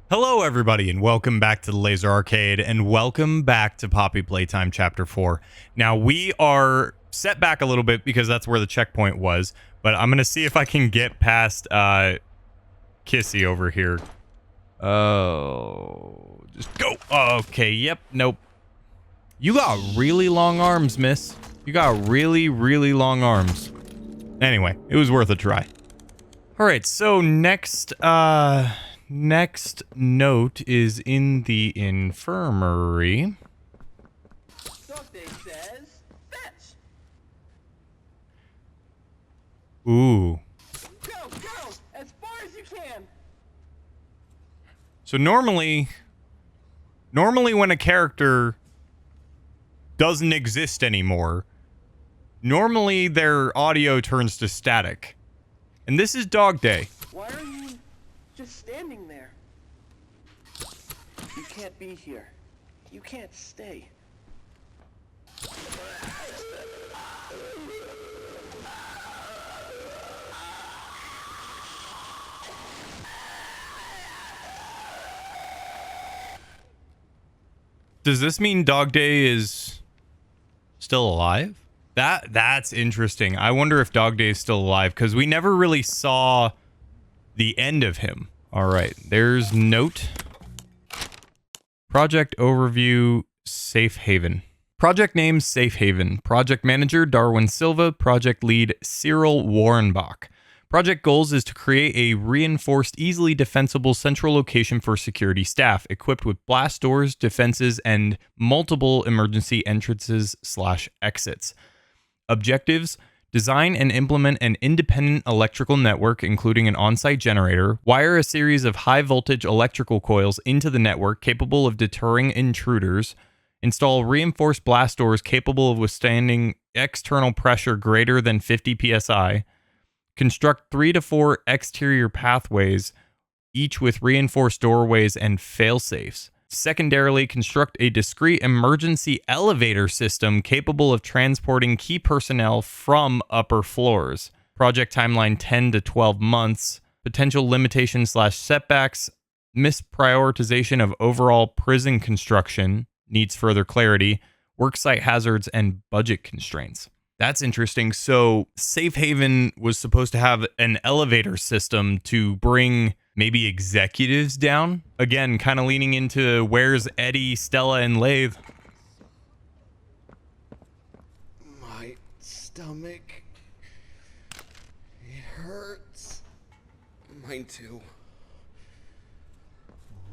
Hello everybody and welcome back to the LazerArcade and welcome back to Poppy Playtime Chapter 4. Now we are set back a little bit because that's where the checkpoint was, but I'm going to see if I can get past Kissy over here. Oh, just go. Okay, yep, nope. You got really long arms, miss. You got really, really long arms. Anyway, it was worth a try. All right, so next note is in the infirmary. Something says fetch. Ooh. Go, as far as you can. So normally when a character doesn't exist anymore, normally their audio turns to static. And this is Dog Day. Why are you just standing there? You can't be here. You can't stay. Does this mean Dog Day is still alive? That's interesting. I wonder if Dog Day is still alive because we never really saw the end of him. All right, there's note. Project overview, Safe Haven. Project name, Safe Haven. Project manager, Darwin Silva. Project lead, Cyril Warrenbach. Project goals is to create a reinforced, easily defensible central location for security staff, equipped with blast doors, defenses, and multiple emergency entrances/exits. Objectives: design and implement an independent electrical network, including an on-site generator. Wire a series of high-voltage electrical coils into the network capable of deterring intruders. Install reinforced blast doors capable of withstanding external pressure greater than 50 psi. Construct 3 to 4 exterior pathways, each with reinforced doorways and fail-safes. Secondarily, construct a discrete emergency elevator system capable of transporting key personnel from upper floors. Project timeline 10 to 12 months. Potential limitations/setbacks. Misprioritization of overall prison construction. Needs further clarity. Worksite hazards and budget constraints. That's interesting. So Safe Haven was supposed to have an elevator system to bring maybe executives down. Again, kind of leaning into where's Eddie, Stella, and Lathe. My stomach. It hurts. Mine too.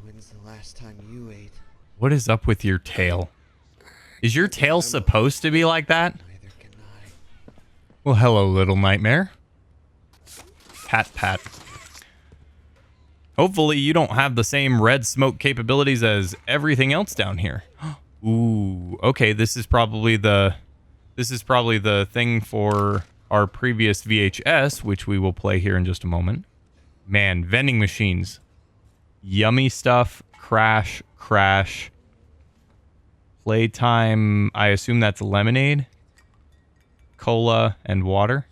When's the last time you ate? What is up with your tail? Is your tail supposed to be like that? Neither can I. Well, hello, little nightmare. Pat, pat. Hopefully you don't have the same red smoke capabilities as everything else down here. Ooh, okay, this is probably the thing for our previous VHS, which we will play here in just a moment. Man, vending machines. Yummy stuff. Crash, crash. Playtime, I assume that's lemonade. Cola and water.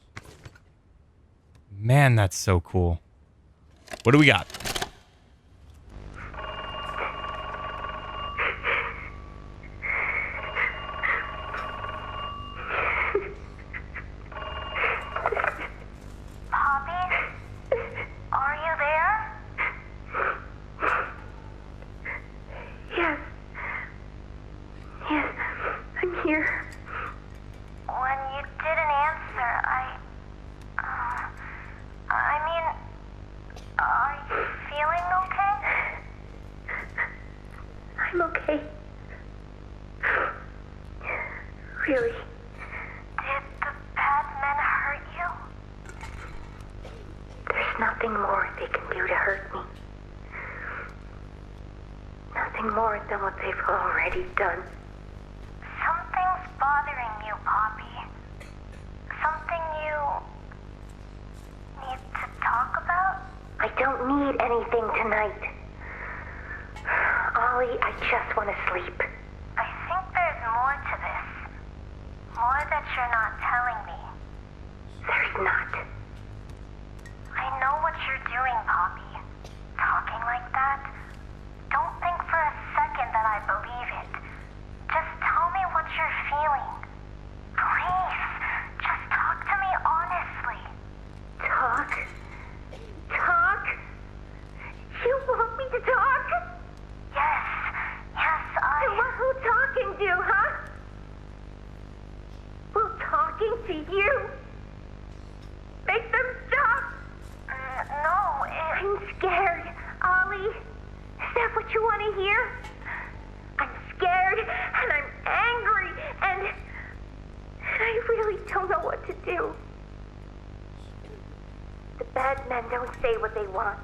Man, that's so cool. What do we got? Poppy? Are you there? Yes. Yes, I'm here. When you didn't answer, I mean, are you feeling okay? I'm okay. Really? Did the bad men hurt you? There's nothing more they can do to hurt me. Nothing more than what they've already done. Something's bothering you, Poppy. Something you need to talk about? I don't need anything tonight. Ollie, I just want to sleep. I think there's more to this. More that you're not telling me. There's not. I know what you're doing, Poppy. Talking like that. to talk? Yes. Yes, And who talking to, huh? Will talking to you make them stop? No, I'm scared, Ollie. Is that what you want to hear? I'm scared, and I'm angry, and I really don't know what to do. The bad men don't say what they want.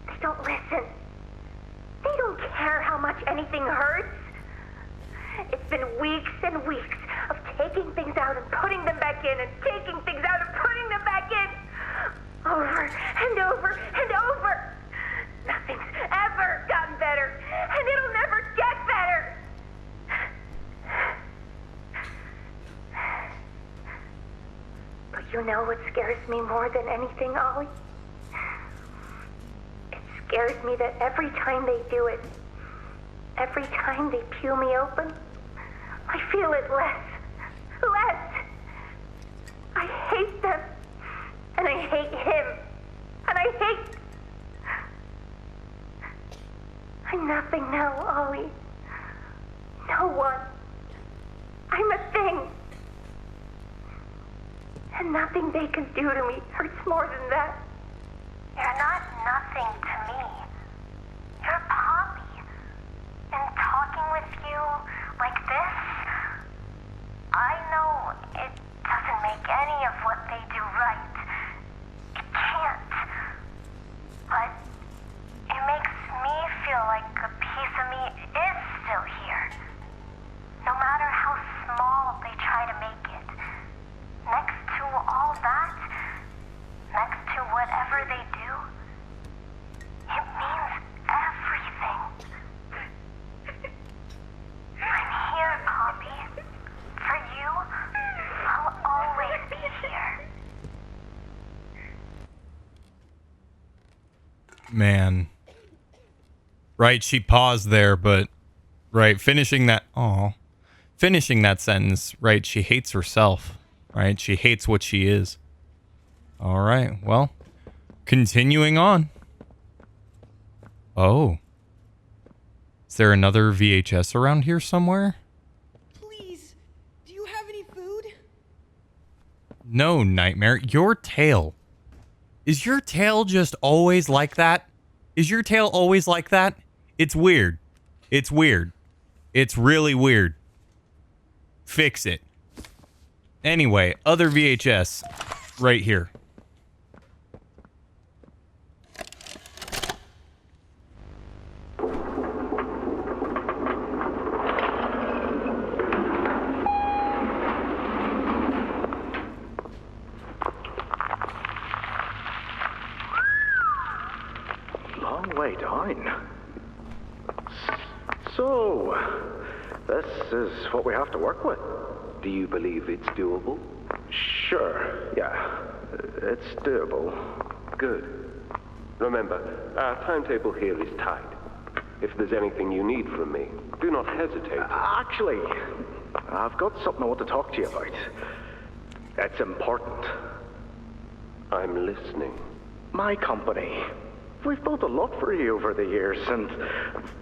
They don't listen. They don't care how much anything hurts. It's been weeks and weeks of taking things out and putting them back in, and taking things out and putting them back in. Over and over and over. Nothing's ever gotten better, and it'll never get better. But you know what scares me more than anything, Ollie? It scares me that every time they do it, every time they peel me open, I feel it less. Less. I hate them. And I hate him. And I hate... I'm nothing now, Ollie. No one. I'm a thing. And nothing they can do to me hurts more than that. You're not nothing to me. You're Poppy. And talking with you like this, I know it doesn't make any of what they do right. It can't. But it makes me feel like a piece of me is still here. No matter how small they try to make it. Next to all that, next to whatever they do, it means everything. I'm here, Poppy. For you, I'll always be here. Man. Right, she paused there, but right, finishing that sentence, right, she hates herself. Right? She hates what she is. All right. Well, continuing on. Oh. Is there another VHS around here somewhere? Please, do you have any food? No, Nightmare. Your tail. Is your tail just always like that? Is your tail always like that? It's weird. It's weird. It's really weird. Fix it. Anyway, other VHS right here. Long way down. So, this is what we have to work with. Do you believe it's doable? Sure, yeah. It's doable. Good. Remember, our timetable here is tight. If there's anything you need from me, do not hesitate. Actually, I've got something I want to talk to you about. It's important. I'm listening. My company. We've built a lot for you over the years, and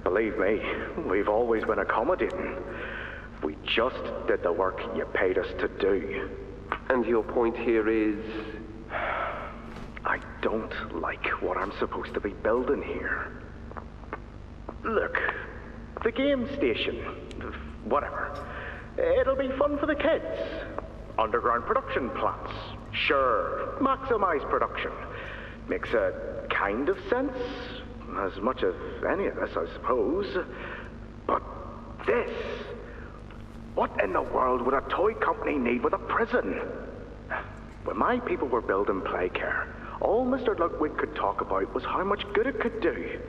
believe me, we've always been accommodating. We just did the work you paid us to do. And your point here is? I don't like what I'm supposed to be building here. Look, the game station, whatever. It'll be fun for the kids. Underground production plants. Sure, maximize production. Makes a kind of sense. As much as any of this, I suppose. But this... what in the world would a toy company need with a prison? When my people were building Playcare, all Mr. Ludwig could talk about was how much good it could do.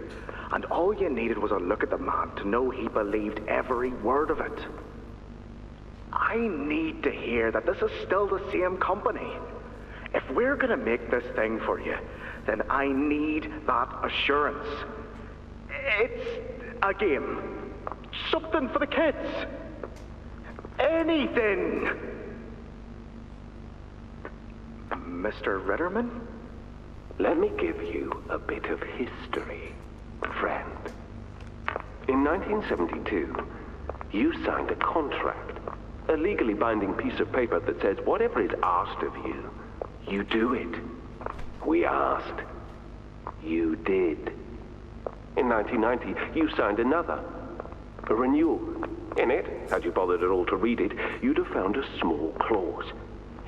And all you needed was a look at the man to know he believed every word of it. I need to hear that this is still the same company. If we're gonna make this thing for you, then I need that assurance. It's a game. Something for the kids. Anything! Mr. Ritterman? Let me give you a bit of history. 1972, you signed a contract. A legally binding piece of paper that says whatever is asked of you, you do it. We asked. You did. In 1990, you signed another. A renewal. In it, had you bothered at all to read it, you'd have found a small clause.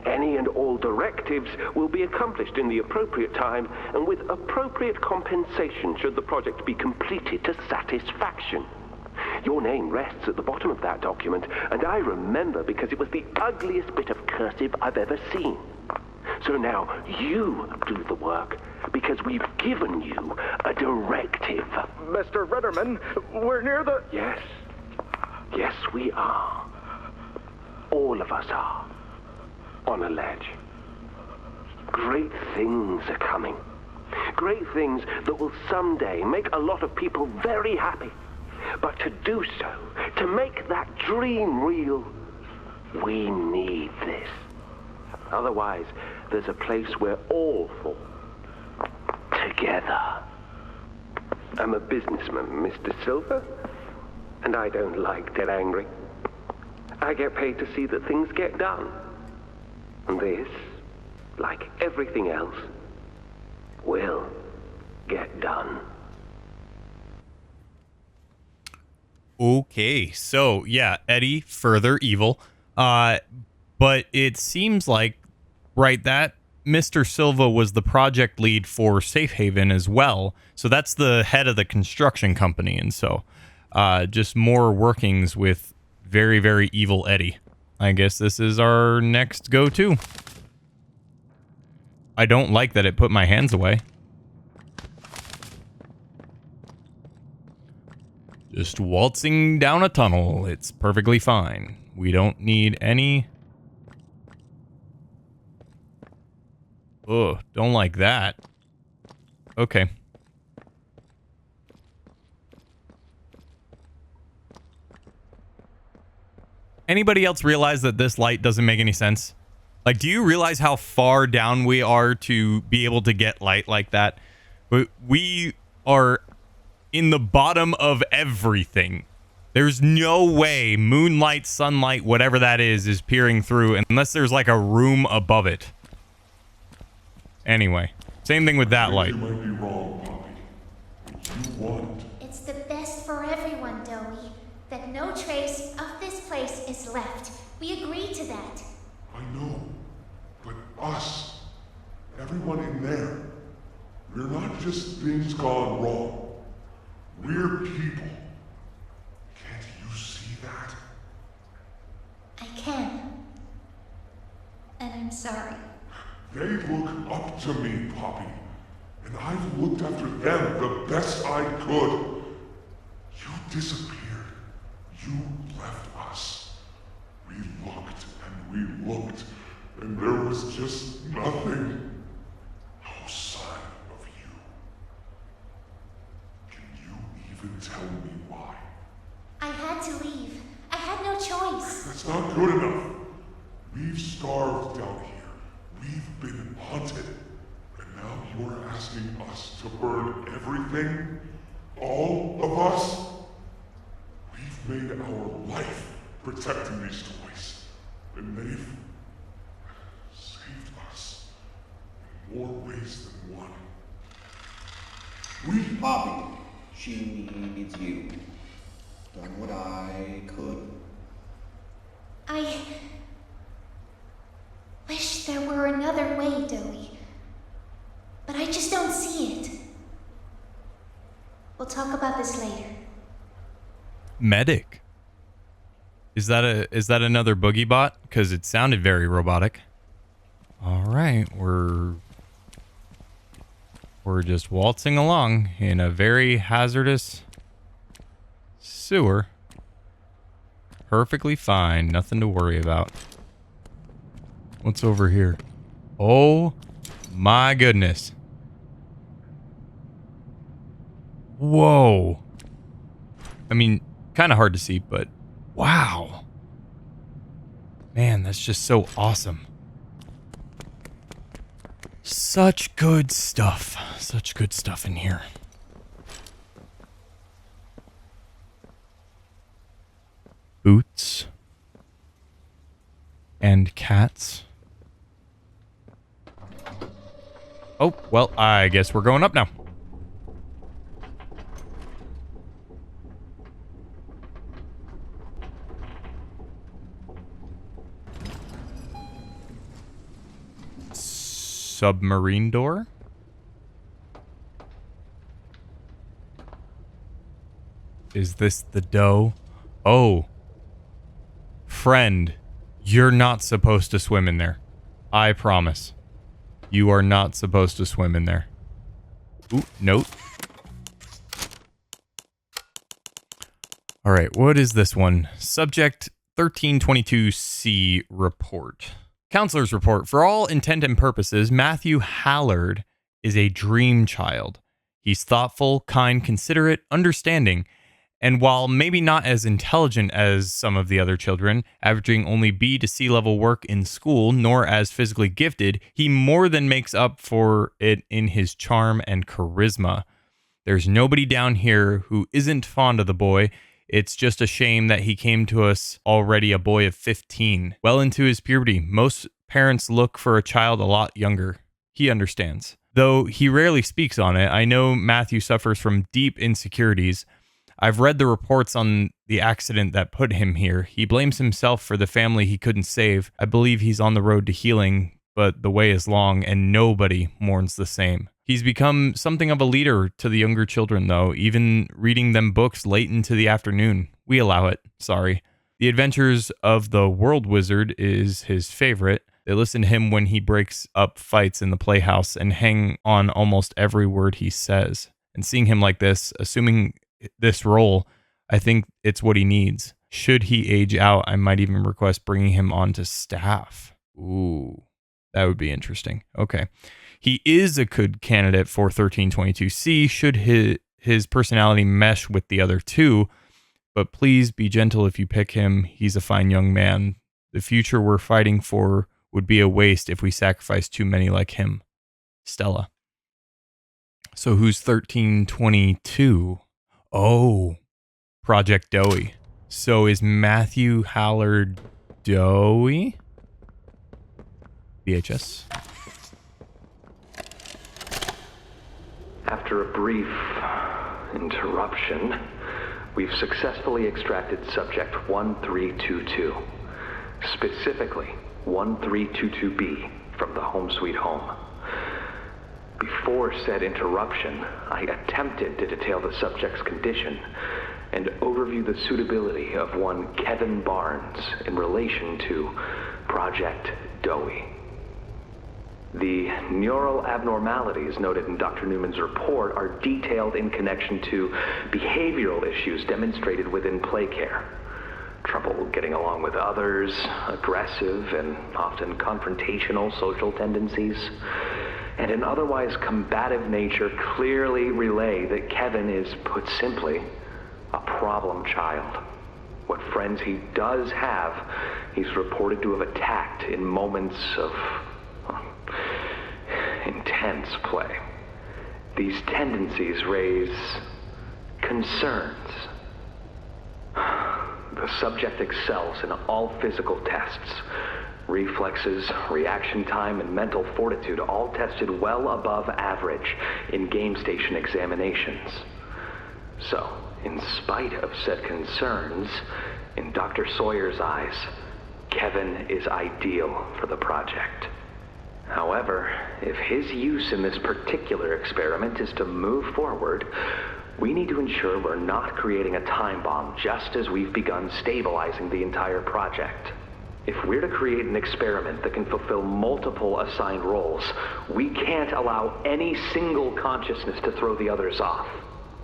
Any and all directives will be accomplished in the appropriate time and with appropriate compensation should the project be completed to satisfaction. Your name rests at the bottom of that document, and I remember because it was the ugliest bit of cursive I've ever seen. So now you do the work, because we've given you a directive. Mr. Ritterman, we're near the... Yes. Yes, we are. All of us are. On a ledge. Great things are coming. Great things that will someday make a lot of people very happy. But to do so, to make that dream real, we need this. Otherwise, there's a place we're all for. Together. I'm a businessman, Mr. Silver, and I don't like to get angry. I get paid to see that things get done. And this, like everything else, will get done. Okay, so yeah, Eddie, further evil. But it seems like, right, that Mr. Silva was the project lead for Safe Haven as well. So that's the head of the construction company. And so just more workings with very, very evil Eddie. I guess this is our next go-to. I don't like that it put my hands away. Just waltzing down a tunnel. It's perfectly fine. We don't need any... Ugh, don't like that. Okay. Anybody else realize that this light doesn't make any sense? Like, do you realize how far down we are to be able to get light like that? We are in the bottom of everything. There's no way moonlight, sunlight, whatever that is peering through unless there's like a room above it. Anyway, same thing with that light. You might be wrong, Poppy. But you want. It's the best for everyone, Doey. That no trace of this place is left. We agree to that. I know. But us. Everyone in there. We're not just things gone wrong. We're people. Can't you see that? I can. And I'm sorry. They look up to me, Poppy. And I've looked after them the best I could. You disappeared. You left us. We looked and we looked, and there was just nothing. No sign of you. Can you even tell me why? I had to leave. I had no choice. That's not good enough. We've starved down here. We've been hunted. And now you're asking us to burn everything? All of us? We've made our life protecting these toys. And they've saved us in more ways than one. We... Poppy, she needs you. Done what I could. I wish there were another way, Doey. But I just don't see it. We'll talk about this later. Medic. Is that another boogie bot? Because it sounded very robotic. All right, we're just waltzing along in a very hazardous sewer. Perfectly fine, nothing to worry about. What's over here? Oh my goodness. Whoa. I mean, kind of hard to see, but wow. Man, that's just so awesome. Such good stuff. Such good stuff in here. and cats. Oh, well, I guess we're going up now. Submarine door? Is this the dough? Oh. Friend, you're not supposed to swim in there. I promise. You are not supposed to swim in there. Ooh, note. Alright, what is this one? Subject 1322C report. Counselor's report. For all intent and purposes, Matthew Hallard is a dream child. He's thoughtful, kind, considerate, understanding, and while maybe not as intelligent as some of the other children, averaging only B to C level work in school, nor as physically gifted, he more than makes up for it in his charm and charisma. There's nobody down here who isn't fond of the boy. It's just a shame that he came to us already a boy of 15, well into his puberty. Most parents look for a child a lot younger. He understands. Though he rarely speaks on it, I know Matthew suffers from deep insecurities. I've read the reports on the accident that put him here. He blames himself for the family he couldn't save. I believe he's on the road to healing, but the way is long and nobody mourns the same. He's become something of a leader to the younger children, though, even reading them books late into the afternoon. We allow it, sorry. The Adventures of the World Wizard is his favorite. They listen to him when he breaks up fights in the playhouse and hang on almost every word he says. And seeing him like this, assuming this role, I think it's what he needs. Should he age out, I might even request bringing him onto staff. Ooh, that would be interesting. Okay. He is a good candidate for 1322C should his personality mesh with the other two, but please be gentle if you pick him. He's a fine young man. The future we're fighting for would be a waste if we sacrifice too many like him. Stella. So who's 1322? Oh, Project Doey. So is Matthew Hallard Doey? VHS. After a brief interruption, we've successfully extracted subject 1322, specifically 1322B from the Home Sweet Home. Before said interruption, I attempted to detail the subject's condition and overview the suitability of one Kevin Barnes in relation to Project Doey. The neural abnormalities noted in Dr. Newman's report are detailed in connection to behavioral issues demonstrated within play care. Trouble getting along with others, aggressive and often confrontational social tendencies, and an otherwise combative nature clearly relay that Kevin is, put simply, a problem child. What friends he does have, he's reported to have attacked in moments of intense play. These tendencies raise concerns. The subject excels in all physical tests. Reflexes, reaction time, and mental fortitude all tested well above average in game station examinations. So, in spite of said concerns, in Dr. Sawyer's eyes, Kevin is ideal for the project. However, if his use in this particular experiment is to move forward, we need to ensure we're not creating a time bomb just as we've begun stabilizing the entire project. If we're to create an experiment that can fulfill multiple assigned roles, we can't allow any single consciousness to throw the others off.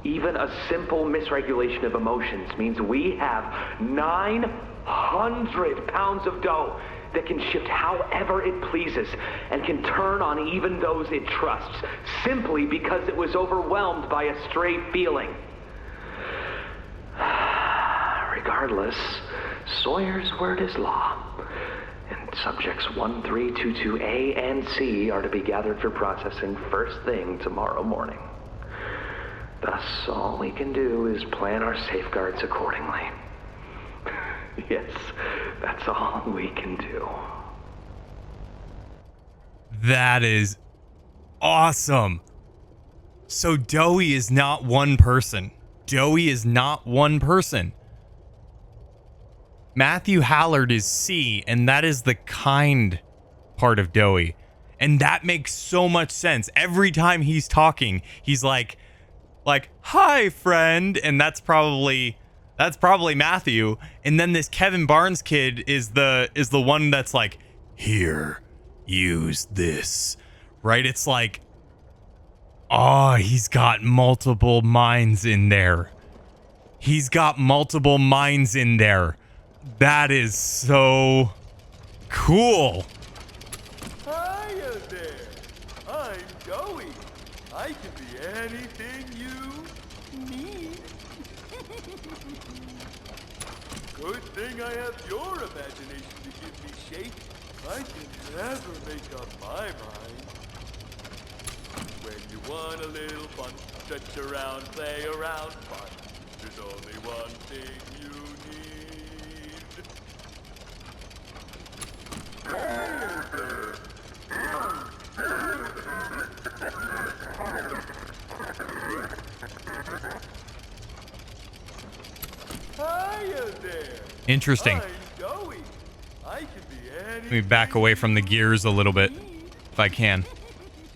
Even a simple misregulation of emotions means we have 900 pounds of dough that can shift however it pleases and can turn on even those it trusts, simply because it was overwhelmed by a stray feeling. Regardless, Sawyer's word is law, and subjects 1322A and C are to be gathered for processing first thing tomorrow morning. Thus, all we can do is plan our safeguards accordingly. Yes, that's all we can do. That is awesome. So Doey is not one person. Doey is not one person. Matthew Hallard is C, and that is the kind part of Doey. And that makes so much sense. Every time he's talking, he's like, hi, friend. And that's probably Matthew. And then this Kevin Barnes kid is the one that's like, here, use this. Right? It's like, oh, he's got multiple minds in there. He's got multiple minds in there. That is so cool. Hiya there. I'm Doey. I can be anything you need. Good thing I have your imagination to give me shape. I can never make up my mind. When you want a little fun, stretch around, play around, fun. There's only one thing you need. Hiya there. Interesting. I'm Doey. I can be anything. Let me back away from the gears a little bit, if I can.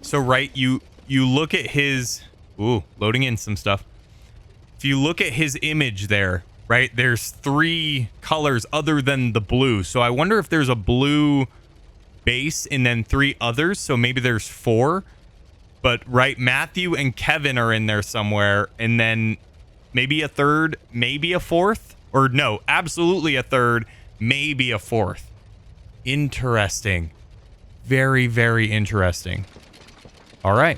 So, right, you look at his... Ooh, loading in some stuff. If you look at his image there, right, there's 3 colors other than the blue. So I wonder if there's a blue base and then 3 others. So maybe there's 4. But, right, Matthew and Kevin are in there somewhere. And then maybe a 3rd, maybe a 4th. Or no, absolutely a 3rd, maybe a 4th. Interesting. Very, very interesting. All right.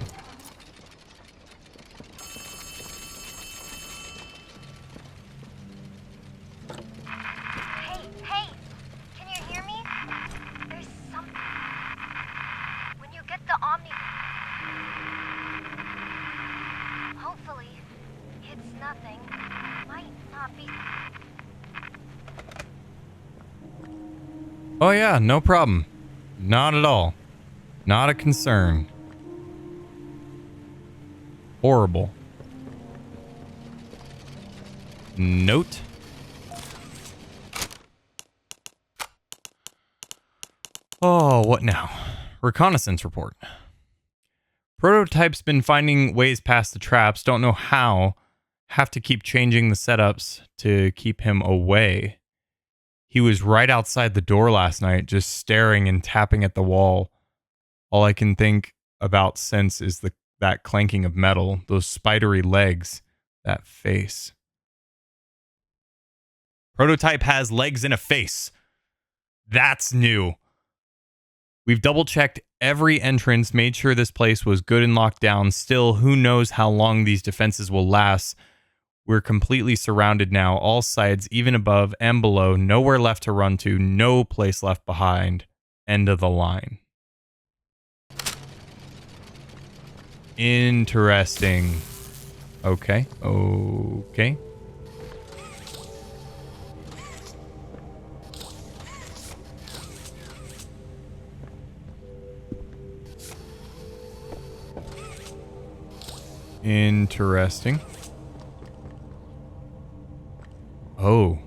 Hey, can you hear me? There's something. When you get the Omni... Hopefully, it's nothing. Might not be... Oh yeah, no problem. Not at all. Not a concern. Horrible. Note. Oh, what now? Reconnaissance report. Prototype's been finding ways past the traps. Don't know how. Have to keep changing the setups to keep him away. He was right outside the door last night, just staring and tapping at the wall. All I can think about since is that clanking of metal, those spidery legs, that face. Prototype has legs and a face. That's new. We've double-checked every entrance, made sure this place was good and locked down. Still, who knows how long these defenses will last. We're completely surrounded now, all sides, even above and below. Nowhere left to run to, no place left behind. End of the line. Interesting. Okay. Interesting. Oh.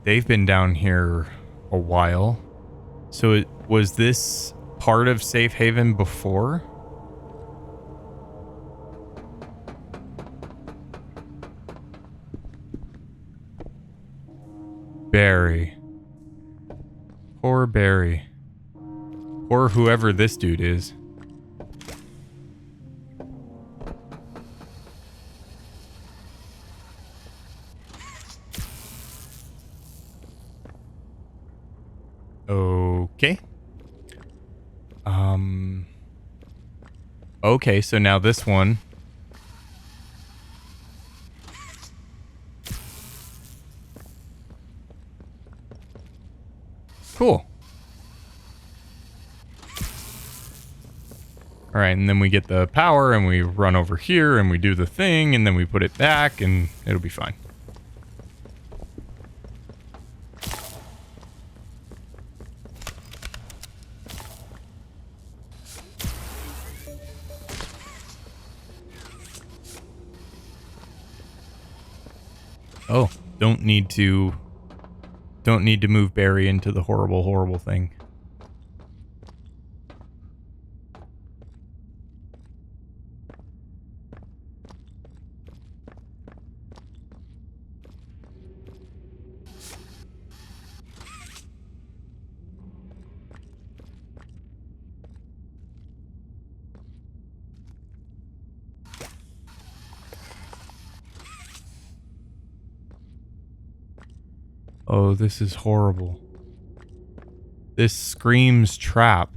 They've been down here a while. So was this part of Safe Haven before? Barry. Poor Barry. Or whoever this dude is. Okay. Okay, so now this one. Cool. All right, and then we get the power and we run over here and we do the thing and then we put it back and it'll be fine. Oh, don't need to move Barry into the horrible, horrible thing. Oh, this is horrible. This screams trap.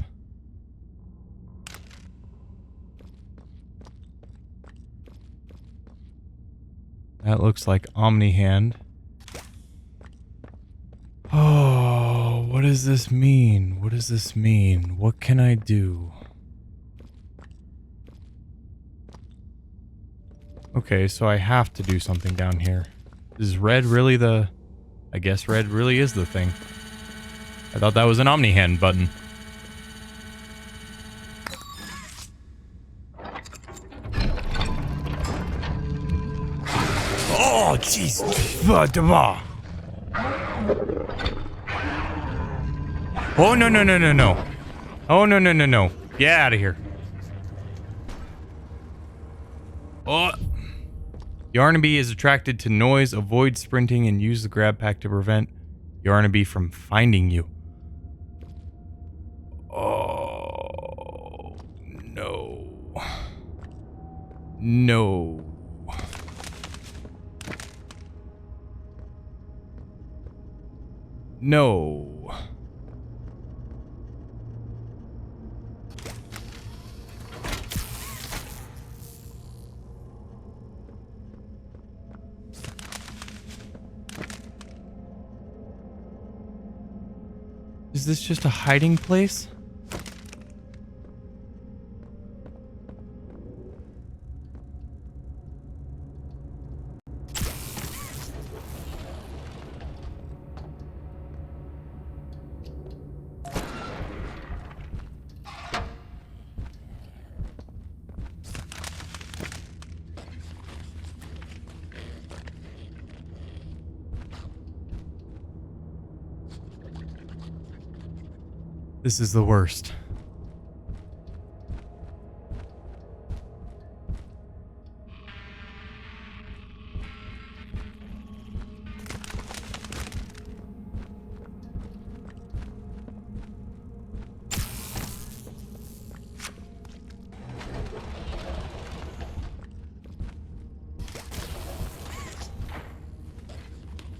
That looks like Omni Hand. Oh, what does this mean? What does this mean? What can I do? Okay, so I have to do something down here. Is red really the... I guess red really is the thing. I thought that was an Omni Hand button. Oh, jeez. Oh, no, no, no, no, no. Oh, no, no, no, no. Get out of here. Oh. Yarnaby is attracted to noise, avoid sprinting, and use the grab pack to prevent Yarnaby from finding you. Oh, no. No. No. Is this just a hiding place? This is the worst.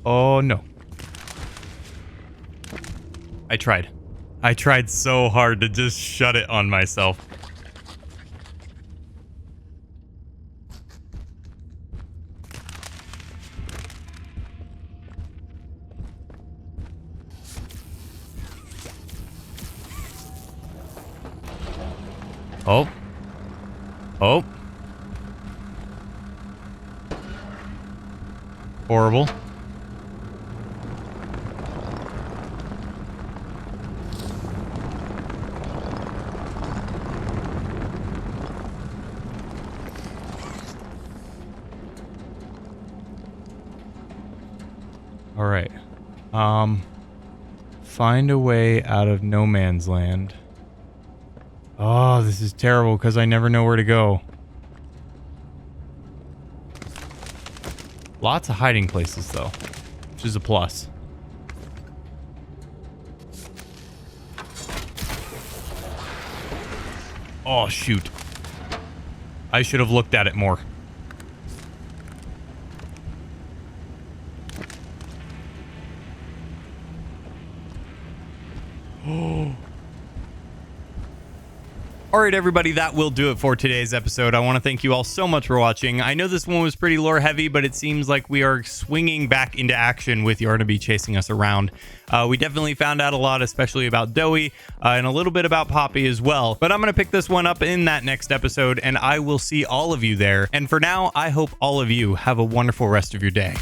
Oh no. I tried so hard to just shut it on myself. Oh. Oh. Horrible. All right. Find a way out of no man's land. Oh, this is terrible because I never know where to go. Lots of hiding places though, which is a plus. Oh, shoot. I should have looked at it more. Alright everybody, that will do it for today's episode. I want to thank you all so much for watching. I know this one was pretty lore heavy, but it seems like we are swinging back into action with Yarnaby chasing us around. We definitely found out a lot, especially about Doey, and a little bit about Poppy as well. But I'm going to pick this one up in that next episode, and I will see all of you there. And for now, I hope all of you have a wonderful rest of your day.